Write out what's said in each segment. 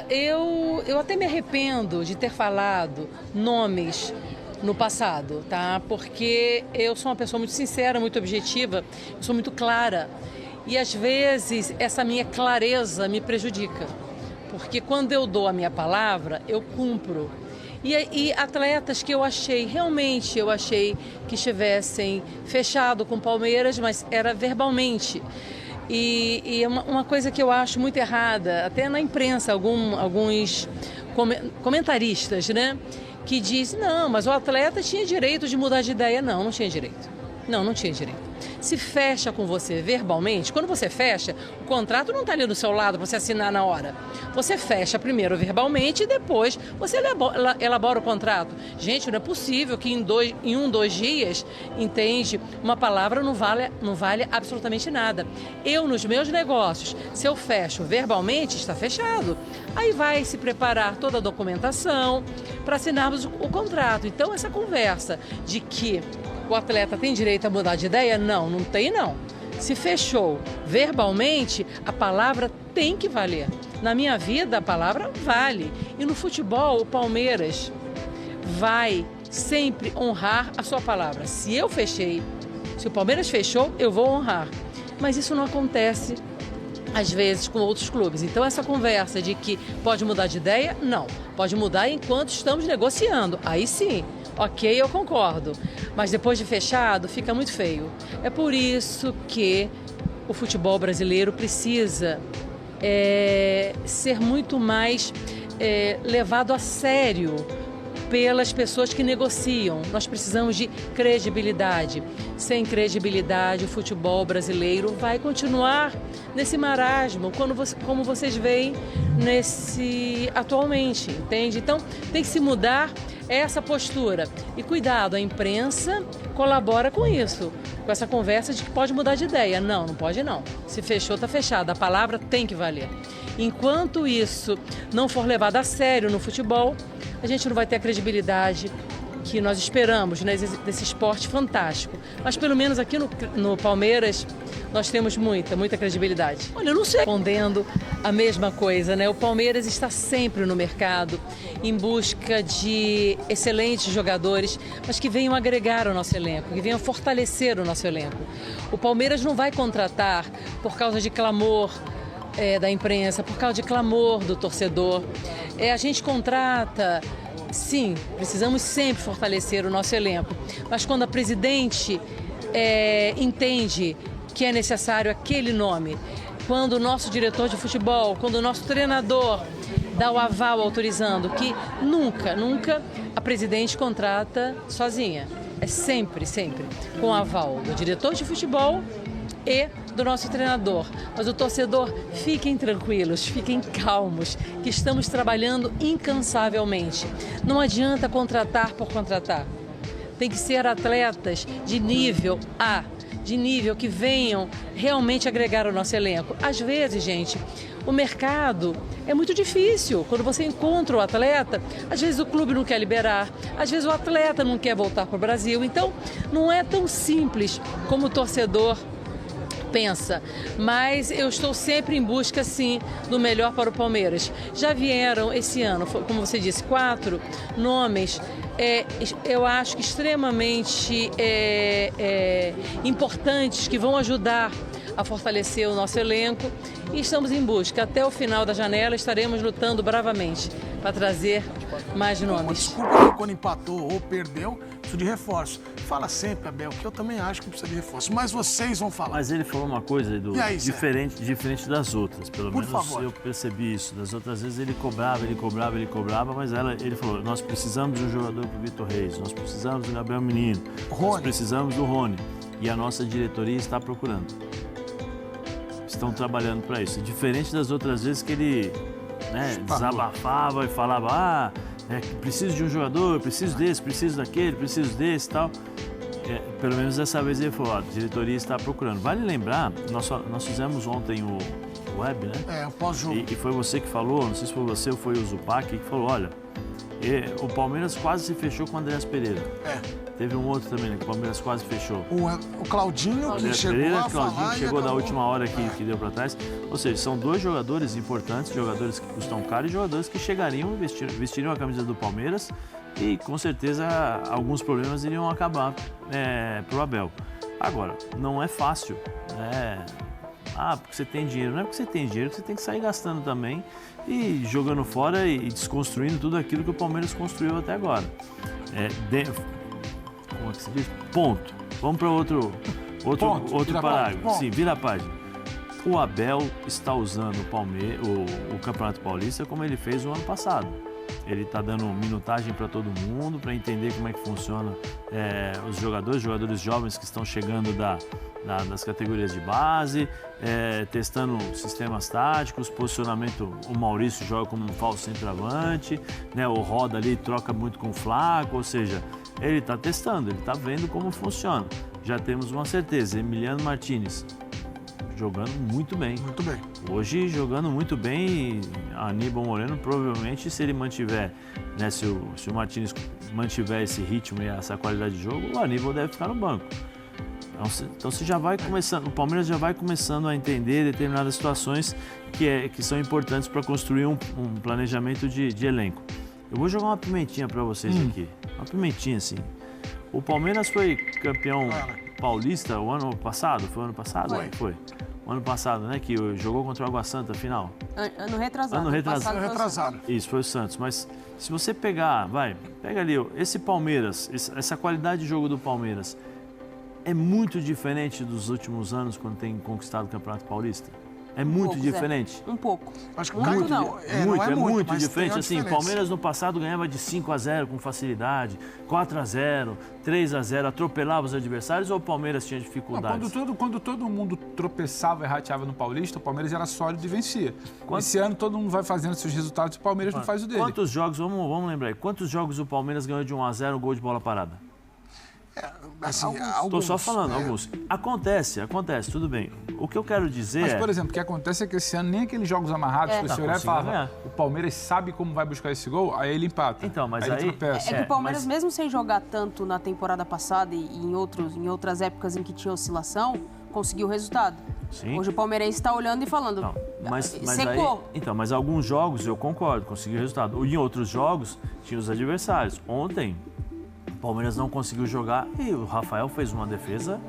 Eu até me arrependo de ter falado nomes no passado, tá? Porque eu sou uma pessoa muito sincera, muito objetiva, eu sou muito clara. E às vezes essa minha clareza me prejudica. Porque quando eu dou a minha palavra, eu cumpro. E atletas que realmente eu achei que estivessem fechado com o Palmeiras, mas era verbalmente. E uma coisa que eu acho muito errada, até na imprensa, alguns comentaristas, né? Que dizem, não, mas o atleta tinha direito de mudar de ideia. Não, não tinha direito. Não tinha direito. Se fecha com você verbalmente, quando você fecha, o contrato não está ali do seu lado para você assinar na hora. Você fecha primeiro verbalmente e depois você elabora o contrato. Gente, não é possível que em 2 dias, entende, uma palavra não vale absolutamente nada. Eu, nos meus negócios, se eu fecho verbalmente, está fechado. Aí vai se preparar toda a documentação para assinarmos o contrato. Então, essa conversa de que o atleta tem direito a mudar de ideia? Não tem não. Se fechou verbalmente, a palavra tem que valer. Na minha vida, a palavra vale. E no futebol, o Palmeiras vai sempre honrar a sua palavra. Se eu fechei, se o Palmeiras fechou, eu vou honrar. Mas isso não acontece, às vezes, com outros clubes. Então, essa conversa de que pode mudar de ideia, não. Pode mudar enquanto estamos negociando. Aí sim. Ok, eu concordo, mas depois de fechado fica muito feio. É por isso que o futebol brasileiro precisa ser muito mais levado a sério pelas pessoas que negociam. Nós precisamos de credibilidade. Sem credibilidade, o futebol brasileiro vai continuar nesse marasmo, como vocês veem atualmente, entende? Então, tem que se mudar essa postura. E cuidado, a imprensa colabora com isso, com essa conversa de que pode mudar de ideia. Não pode não. Se fechou, está fechado. A palavra tem que valer. Enquanto isso não for levado a sério no futebol, a gente não vai ter a credibilidade que nós esperamos, né, desse esporte fantástico. Mas pelo menos aqui no Palmeiras nós temos muita credibilidade. Olha, eu não sei respondendo a mesma coisa, né? O Palmeiras está sempre no mercado em busca de excelentes jogadores, mas que venham agregar ao nosso elenco, que venham fortalecer o nosso elenco. O Palmeiras não vai contratar por causa de clamor da imprensa, por causa de clamor do torcedor. A gente contrata. Sim, precisamos sempre fortalecer o nosso elenco, mas quando a presidente entende que é necessário aquele nome, quando o nosso diretor de futebol, quando o nosso treinador dá o aval autorizando, que nunca a presidente contrata sozinha, é sempre com aval do diretor de futebol e do nosso treinador. Mas o torcedor, fiquem tranquilos, fiquem calmos, que estamos trabalhando incansavelmente. Não adianta contratar por contratar. Tem que ser atletas de nível A, de nível que venham realmente agregar ao nosso elenco. Às vezes, gente, o mercado é muito difícil. Quando você encontra o atleta, às vezes o clube não quer liberar, às vezes o atleta não quer voltar para o Brasil. Então, não é tão simples como o torcedor pensa, mas eu estou sempre em busca, sim, do melhor para o Palmeiras. Já vieram esse ano, como você disse, 4 nomes, eu acho que extremamente importantes, que vão ajudar a fortalecer o nosso elenco, e estamos em busca. Até o final da janela estaremos lutando bravamente para trazer mais nomes. Desculpa que quando empatou ou perdeu, precisa de reforço. Fala sempre, Abel, que eu também acho que precisa de reforço, mas vocês vão falar. Mas ele falou uma coisa, Edu, aí, diferente das outras. Pelo Por menos favor. eu percebi isso. Das outras vezes ele cobrava, mas ele falou, nós precisamos de um jogador para o Vitor Reis, nós precisamos do Gabriel Menino, nós precisamos do Rony. E a nossa diretoria está procurando. Estão trabalhando para isso. Diferente das outras vezes que ele desabafava e falava, preciso de um jogador, preciso desse, preciso daquele, preciso desse e tal. Pelo menos dessa vez ele falou, a diretoria está procurando. Vale lembrar, nós fizemos ontem o web, né? o pós-jogo. E foi você que falou, não sei se foi você ou foi o Zupac, que falou, olha, o Palmeiras quase se fechou com o Andreas Pereira. Teve um outro também, né, que o Palmeiras quase fechou. O Claudinho, que chegou Pereira, a Claudinho, falar que chegou e da acabou. última hora que deu para trás. Ou seja, são dois jogadores importantes, jogadores que custam caro e jogadores que chegariam e vestiriam a camisa do Palmeiras e com certeza alguns problemas iriam acabar pro Abel. Agora, não é fácil, né? Porque você tem dinheiro. Não é porque você tem dinheiro que você tem que sair gastando também e jogando fora e desconstruindo tudo aquilo que o Palmeiras construiu até agora. Como é que se diz? Ponto. Vamos para outro parágrafo. Sim, vira a página. O Abel está usando o Campeonato Paulista como ele fez o ano passado. Ele está dando minutagem para todo mundo, para entender como é que funciona os jogadores jovens que estão chegando das categorias de base, testando sistemas táticos, posicionamento. O Maurício joga como um falso centroavante, né? O Roda ali troca muito com o Flaco, ou seja, ele está testando, ele está vendo como funciona. Já temos uma certeza, Emiliano Martínez jogando muito bem. Muito bem. Hoje jogando muito bem, Aníbal Moreno provavelmente, se ele mantiver, né, se o Martínez mantiver esse ritmo e essa qualidade de jogo, o Aníbal deve ficar no banco. Então você já vai começando, o Palmeiras já vai começando a entender determinadas situações que são importantes para construir um planejamento de elenco. Eu vou jogar uma pimentinha para vocês aqui, uma pimentinha assim. O Palmeiras foi campeão paulista o ano passado? Foi o ano passado? Foi. O ano passado, né? Que jogou contra o Água Santa, final. Ano retrasado. Ano retrasado. Isso, foi o Santos. Mas se você pega ali, esse Palmeiras, essa qualidade de jogo do Palmeiras é muito diferente dos últimos anos quando tem conquistado o Campeonato Paulista? É muito diferente. Um pouco. Acho que muito não. É muito diferente. Assim, diferença. Palmeiras no passado ganhava de 5-0 com facilidade, 4-0, 3-0, atropelava os adversários ou o Palmeiras tinha dificuldades? Quando todo mundo tropeçava e rateava no Paulista, o Palmeiras era sólido e vencia. Esse ano todo mundo vai fazendo seus resultados e o Palmeiras não faz o dele. Quantos jogos, vamos lembrar aí, quantos jogos o Palmeiras ganhou de 1-0, gol de bola parada? Assim, Estou só falando, alguns. Acontece, tudo bem. O que eu quero dizer Mas, por exemplo, o que acontece é que esse ano nem aqueles jogos amarrados que você olhar e fala, o Palmeiras sabe como vai buscar esse gol, aí ele empata. Então, mas aí ele tropeça. É que o Palmeiras, mesmo sem jogar tanto na temporada passada e em outras épocas em que tinha oscilação, conseguiu o resultado. Sim. Hoje o palmeirense está olhando e falando, secou. Mas alguns jogos, eu concordo, conseguiu o resultado. E em outros jogos, tinha os adversários. Ontem, o Palmeiras não conseguiu jogar e o Rafael fez uma defesa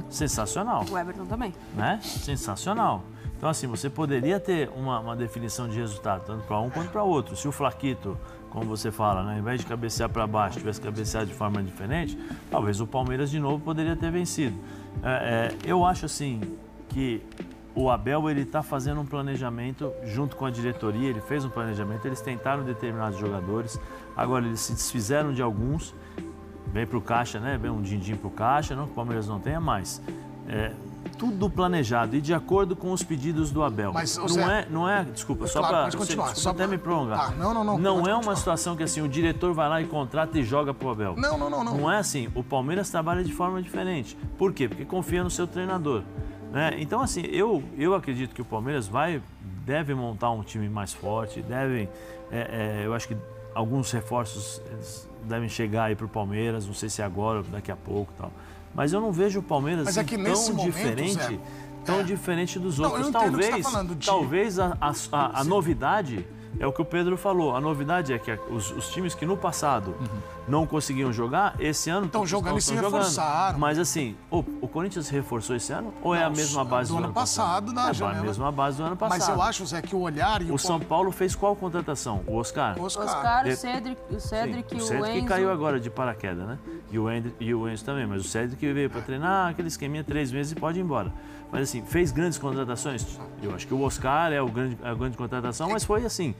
sensacional. O Everton também. Né? Sensacional. Então, assim, você poderia ter uma definição de resultado, tanto para um quanto para outro. Se o Flaquito, como você fala, né, ao invés de cabecear para baixo, tivesse cabeceado de forma diferente, talvez o Palmeiras de novo poderia ter vencido. Eu acho, assim, que o Abel está fazendo um planejamento junto com a diretoria, ele fez um planejamento, eles tentaram determinados jogadores, agora eles se desfizeram de alguns, vem para o caixa, né? Vem um din-din para o caixa, não que o Palmeiras não tenha mais. Tudo planejado e de acordo com os pedidos do Abel. Mas, não é, desculpa, só claro, para continuar, só até me prolongar. Não é uma situação que assim o diretor vai lá e contrata e joga pro Abel. Não. Não é assim. O Palmeiras trabalha de forma diferente. Por quê? Porque confia no seu treinador. Né? Então, assim, eu acredito que o Palmeiras deve montar um time mais forte, eu acho que alguns reforços devem chegar aí para o Palmeiras, não sei se agora ou daqui a pouco e tal. Mas eu não vejo o Palmeiras Mas é que nesse momento, tão diferente dos Não, outros. eu entendo o que você tá falando de- Talvez a novidade é o que o Pedro falou. A novidade é que os times que no passado não conseguiam jogar, esse ano Estão jogando e se reforçaram. Mas assim, o Corinthians se reforçou esse ano ou é a mesma base do ano passado? Da É a janela. mesma base do ano passado. Mas eu acho, Zé, que o olhar e O São Paulo fez qual contratação? O Oscar? Oscar, De- o Cedric, Sim, o o Enzo. Cedric que caiu agora de paraquedas, né? E o Enzo também, mas o Cedric veio para treinar aquele esqueminha 3 meses e pode ir embora. Mas assim, fez grandes contratações? Eu acho que o Oscar é a grande contratação, mas foi assim...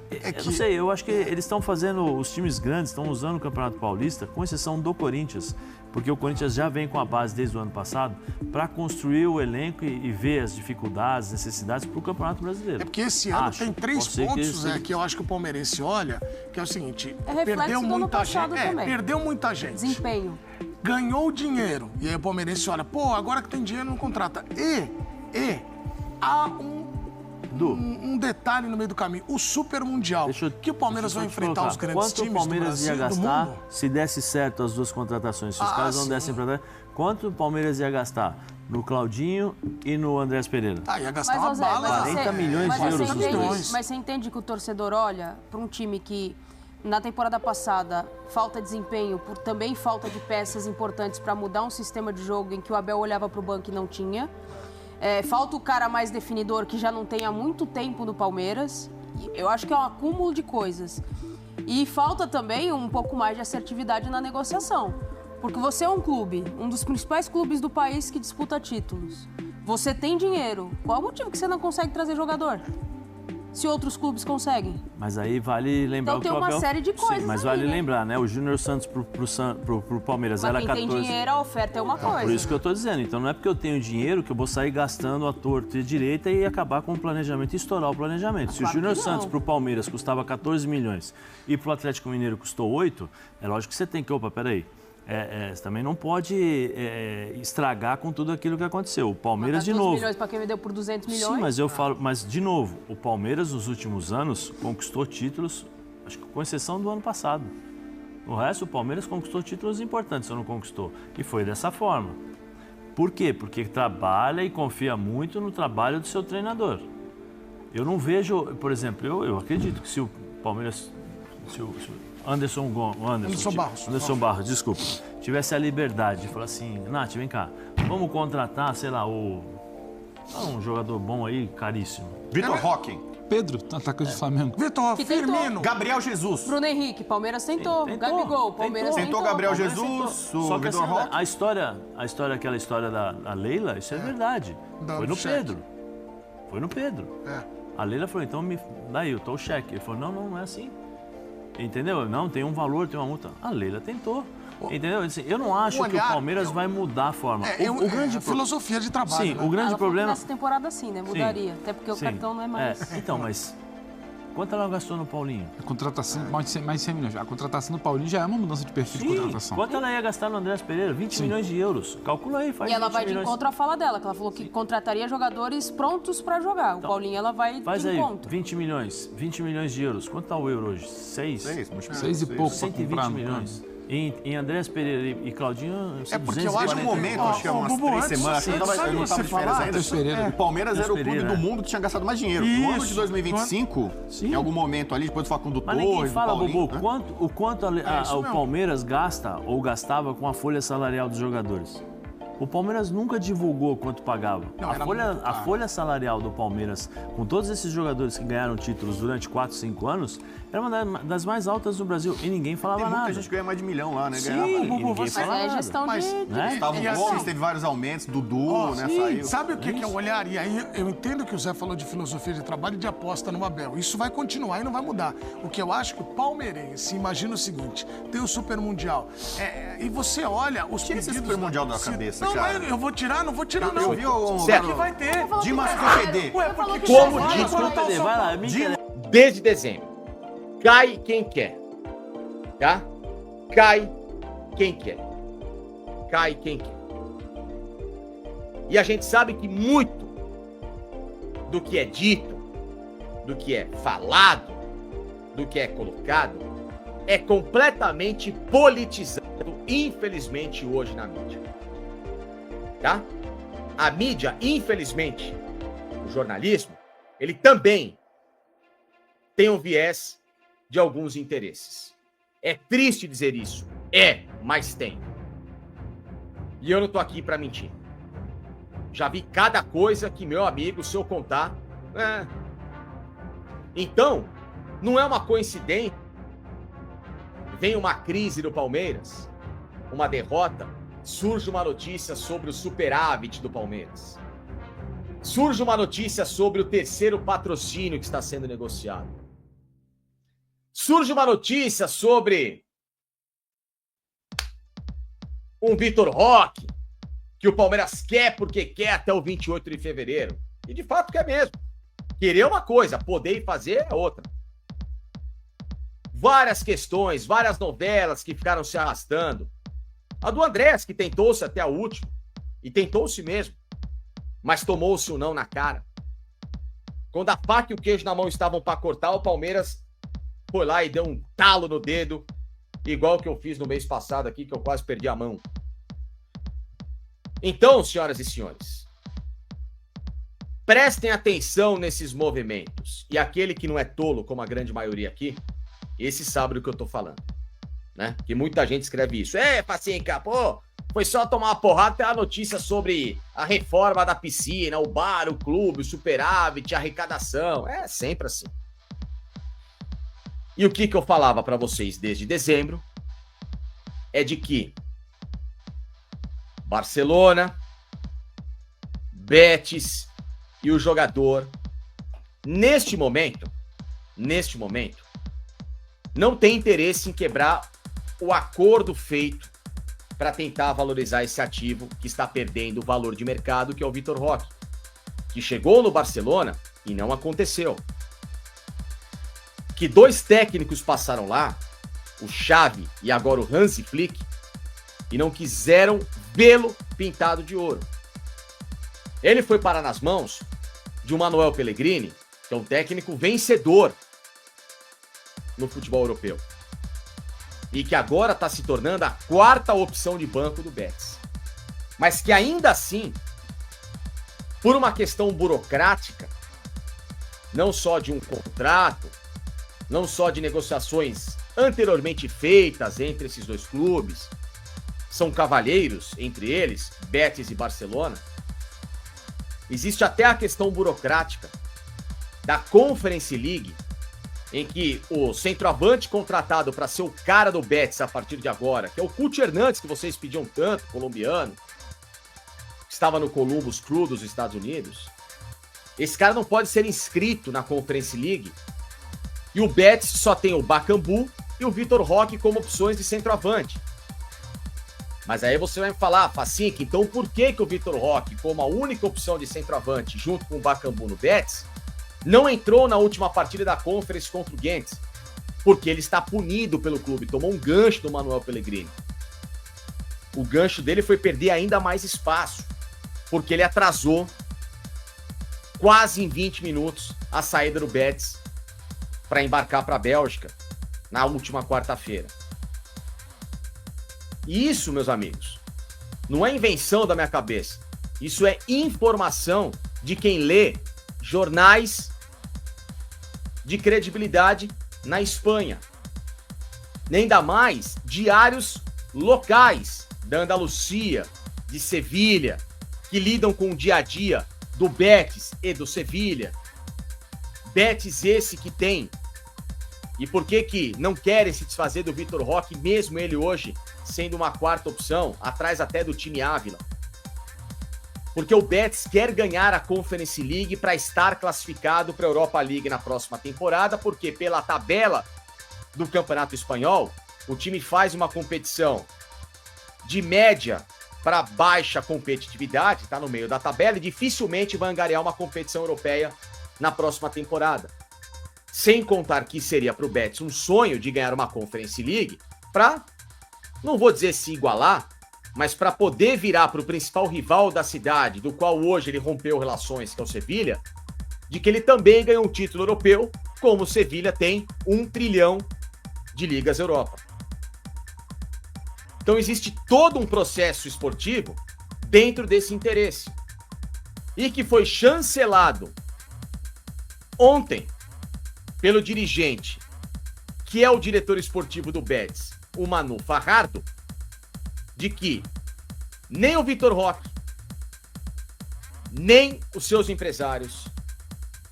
Eu não sei, eu acho que eles estão fazendo, os times grandes estão usando o Campeonato Paulista, com exceção do Corinthians, porque o Corinthians já vem com a base desde o ano passado para construir o elenco e ver as dificuldades, necessidades para o Campeonato Brasileiro. É porque esse ano tem 3 Pode ser pontos, Zé, que eu acho que o palmeirense olha, que é o seguinte, reflexo perdeu do ano muita passado gente. também. Perdeu muita gente. Desempenho. Ganhou dinheiro. E aí o palmeirense olha, pô, agora que tem dinheiro não contrata. há um detalhe no meio do caminho. O Super Mundial, que o Palmeiras vai enfrentar os grandes times do Brasil, quanto o Palmeiras ia gastar se desse certo as duas contratações? Se os caras não dessem pra trás, quanto o Palmeiras ia gastar no Claudinho e no Andrés Pereira? Ia gastar uma bala. 40 milhões de euros os dois. Mas você entende que o torcedor olha para um time que na temporada passada falta desempenho por também falta de peças importantes para mudar um sistema de jogo em que o Abel olhava para o banco e não tinha. Falta o cara mais definidor que já não tem há muito tempo no Palmeiras. Eu acho que é um acúmulo de coisas. E falta também um pouco mais de assertividade na negociação. Porque você é um clube, um dos principais clubes do país que disputa títulos. Você tem dinheiro. Qual é o motivo que você não consegue trazer jogador? Se outros clubes conseguem. Mas aí vale lembrar então, o que tem o Abel... uma série de coisas. Sim, mas vale lembrar, né? O Júnior Santos pro Palmeiras mas era quem 14. Tem dinheiro, a oferta é uma coisa. Por isso que eu tô dizendo. Então não é porque eu tenho dinheiro que eu vou sair gastando à torta e direita e acabar com o planejamento e estourar o planejamento. Se o Júnior Santos pro Palmeiras custava 14 milhões e pro Atlético Mineiro custou 8, é lógico que você tem que... Opa, peraí. Você também não pode estragar com tudo aquilo que aconteceu. O Palmeiras, de novo... milhões para quem me deu por 200 milhões? Sim, mas eu falo... Mas, de novo, o Palmeiras, nos últimos anos, conquistou títulos, acho que com exceção do ano passado. O resto, o Palmeiras conquistou títulos importantes, ou não conquistou. E foi dessa forma. Por quê? Porque trabalha e confia muito no trabalho do seu treinador. Eu não vejo... Por exemplo, eu acredito que se o Palmeiras... Anderson Barros, desculpa, tivesse a liberdade de falar assim, Nath, vem cá, vamos contratar, sei lá, um jogador bom aí, caríssimo. Vitor Roque. Pedro, atacante do Flamengo. Vitor Firmino. Gabriel Jesus. Bruno Henrique, Palmeiras tentou. Gabigol, Palmeiras tentou. Gabriel Jesus, o Vitor Roque. Aquela história da Leila, isso é verdade. Foi no Pedro. Foi no Pedro. A Leila falou, então daí, eu tô o cheque. Ele falou, não é assim. Entendeu? Não, tem um valor, tem uma multa. A Leila tentou. Entendeu? Assim, eu não acho que o Palmeiras vai mudar a forma. O grande filosofia de trabalho. Sim, o grande problema... Nessa temporada sim, né? Mudaria. Até porque o cartão não é mais... Então, mas... Quanto ela gastou no Paulinho? A contratação, mais de 100 milhões. A contratação do Paulinho já é uma mudança de perfil de contratação. Quanto ela ia gastar no Andrés Pereira? 20 milhões de euros. Calcula aí, faz 20 milhões. E ela vai de encontro à fala dela, que ela falou que contrataria jogadores prontos para jogar. O Paulinho, ela vai de encontro. 20 milhões de euros. Quanto tá o euro hoje? 6 e pouco. 120 milhões. Em Andrés Pereira e Claudinho, porque eu acho no momento, acho que umas 3 semanas, eu não estava de férias ainda. O Palmeiras era o clube do mundo que tinha gastado mais dinheiro. No ano de 2025, em algum momento ali, depois do Facundo Torres, mas ninguém fala, Paulinho, Bobo, o quanto o Palmeiras gasta ou gastava com a folha salarial dos jogadores? O Palmeiras nunca divulgou quanto pagava. A folha salarial do Palmeiras, com todos esses jogadores que ganharam títulos durante 4, 5 anos, era uma das mais altas do Brasil e ninguém falava nada. Muita gente ganha mais de $1 milhão lá, né? Sim, ninguém falava nada. Gestão de... Gustavo Gomes teve vários aumentos, Dudu, né? Saiu. Sabe o que é olhar? E aí eu entendo que o Zé falou de filosofia de trabalho e de aposta no Abel. Isso vai continuar e não vai mudar. O que eu acho que o palmeirense imagina o seguinte, tem o Super Mundial. E você olha os Tira esse Super Mundial da cabeça, não, cara. eu vou tirar, não vou tirar, não. Eu vi o... Certo. Vai ter. Dimas Copedê. Como diz, vai lá, desde dezembro, cai quem quer, tá? Cai quem quer. Cai quem quer. E a gente sabe que muito do que é dito, do que é falado, do que é colocado, é completamente politizado, infelizmente, hoje na mídia. Tá? A mídia, infelizmente, o jornalismo, ele também tem um viés de alguns interesses. É triste dizer isso. Mas tem. E eu não tô aqui para mentir. Já vi cada coisa que, meu amigo, se eu contar... Então, não é uma coincidência. Vem uma crise do Palmeiras, uma derrota, surge uma notícia sobre o superávit do Palmeiras. Surge uma notícia sobre o terceiro patrocínio que está sendo negociado. Surge uma notícia sobre um Vitor Roque, que o Palmeiras quer porque quer até o 28 de fevereiro. E de fato quer mesmo. Querer é uma coisa, poder fazer é outra. Várias questões, várias novelas que ficaram se arrastando. A do Andrés, que tentou-se até a última, e tentou-se mesmo, mas tomou-se o não na cara. Quando a faca e o queijo na mão estavam para cortar, o Palmeiras foi lá e deu um talo no dedo, igual que eu fiz no mês passado aqui, que eu quase perdi a mão. Então, senhoras e senhores, prestem atenção nesses movimentos. E aquele que não é tolo, como a grande maioria aqui, esse sabe do que eu tô falando, né? Que muita gente escreve isso. Facinca, pô, foi só tomar uma porrada até a notícia sobre a reforma da piscina, o bar, o clube, o superávit, a arrecadação. É sempre assim. E o que eu falava para vocês desde dezembro é de que Barcelona, Betis e o jogador, neste momento, não tem interesse em quebrar o acordo feito para tentar valorizar esse ativo que está perdendo o valor de mercado, que é o Vitor Roque, que chegou no Barcelona e não aconteceu. Que 2 técnicos passaram lá, o Xavi e agora o Hansi Flick, e não quiseram vê-lo pintado de ouro. Ele foi parar nas mãos de um Manuel Pellegrini, que é um técnico vencedor no futebol europeu. E que agora está se tornando a 4ª opção de banco do Betis. Mas que ainda assim, por uma questão burocrática, não só de um contrato, não só de negociações anteriormente feitas entre esses 2 clubes, são cavalheiros entre eles, Betis e Barcelona, existe até a questão burocrática da Conference League, em que o centroavante contratado para ser o cara do Betis a partir de agora, que é o Cuti Hernandes, que vocês pediam tanto, colombiano, que estava no Columbus Crew dos Estados Unidos, esse cara não pode ser inscrito na Conference League, e o Betis só tem o Bakambu e o Vitor Roque como opções de centroavante. Mas aí você vai me falar, Facinca, então por que o Vitor Roque, como a única opção de centroavante, junto com o Bakambu no Betis, não entrou na última partida da Conference contra o Gent? Porque ele está punido pelo clube, tomou um gancho do Manuel Pellegrini. O gancho dele foi perder ainda mais espaço, porque ele atrasou quase em 20 minutos a saída do Betis para embarcar para a Bélgica na última quarta-feira. E isso, meus amigos, não é invenção da minha cabeça. Isso é informação de quem lê jornais de credibilidade na Espanha. Nem dá mais diários locais da Andalucia, de Sevilha, que lidam com o dia a dia do Betis e do Sevilha. Betis esse que tem. E por que não querem se desfazer do Vitor Roque, mesmo ele hoje sendo uma 4ª opção, atrás até do time Ávila? Porque o Betis quer ganhar a Conference League para estar classificado para a Europa League na próxima temporada, porque pela tabela do Campeonato Espanhol, o time faz uma competição de média para baixa competitividade, está no meio da tabela, e dificilmente vai angariar uma competição europeia na próxima temporada. Sem contar que seria para o Betis um sonho de ganhar uma Conference League para, não vou dizer se igualar, mas para poder virar para o principal rival da cidade, do qual hoje ele rompeu relações, que é o Sevilha, de que ele também ganhou um título europeu, como o Sevilha tem 1 trilhão de Ligas Europa. Então existe todo um processo esportivo dentro desse interesse. E que foi chancelado ontem pelo dirigente, que é o diretor esportivo do Betis, o Manu Fajardo, de que nem o Vitor Roque, nem os seus empresários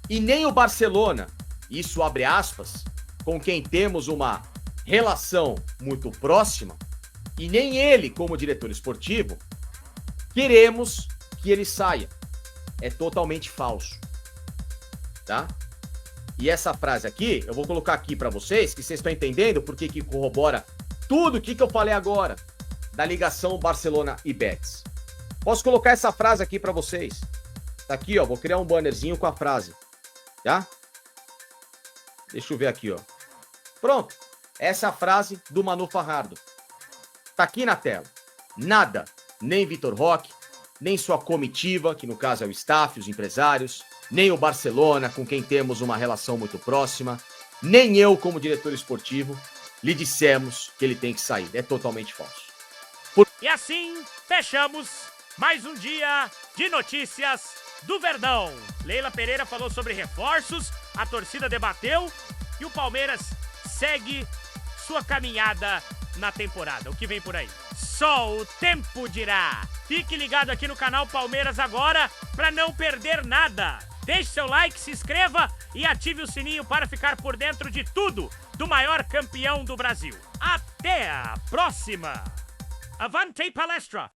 e nem o Barcelona, isso abre aspas, com quem temos uma relação muito próxima, e nem ele, como diretor esportivo, queremos que ele saia. É totalmente falso, tá? E essa frase aqui, eu vou colocar aqui para vocês, que vocês estão entendendo porque que corrobora tudo o que eu falei agora da ligação Barcelona e Betis. Posso colocar essa frase aqui para vocês. Tá aqui, ó, vou criar um bannerzinho com a frase, tá? Deixa eu ver aqui, ó. Pronto, essa é a frase do Manu Fajardo. Tá aqui na tela. Nada, nem Vitor Roque, nem sua comitiva, que no caso é o staff, os empresários, nem o Barcelona, com quem temos uma relação muito próxima, nem eu, como diretor esportivo, lhe dissemos que ele tem que sair. É totalmente falso. E assim, fechamos mais um dia de notícias do Verdão. Leila Pereira falou sobre reforços, a torcida debateu e o Palmeiras segue sua caminhada na temporada. O que vem por aí? Só o tempo dirá. Fique ligado aqui no canal Palmeiras Agora para não perder nada. Deixe seu like, se inscreva e ative o sininho para ficar por dentro de tudo do maior campeão do Brasil. Até a próxima! Avante palestra!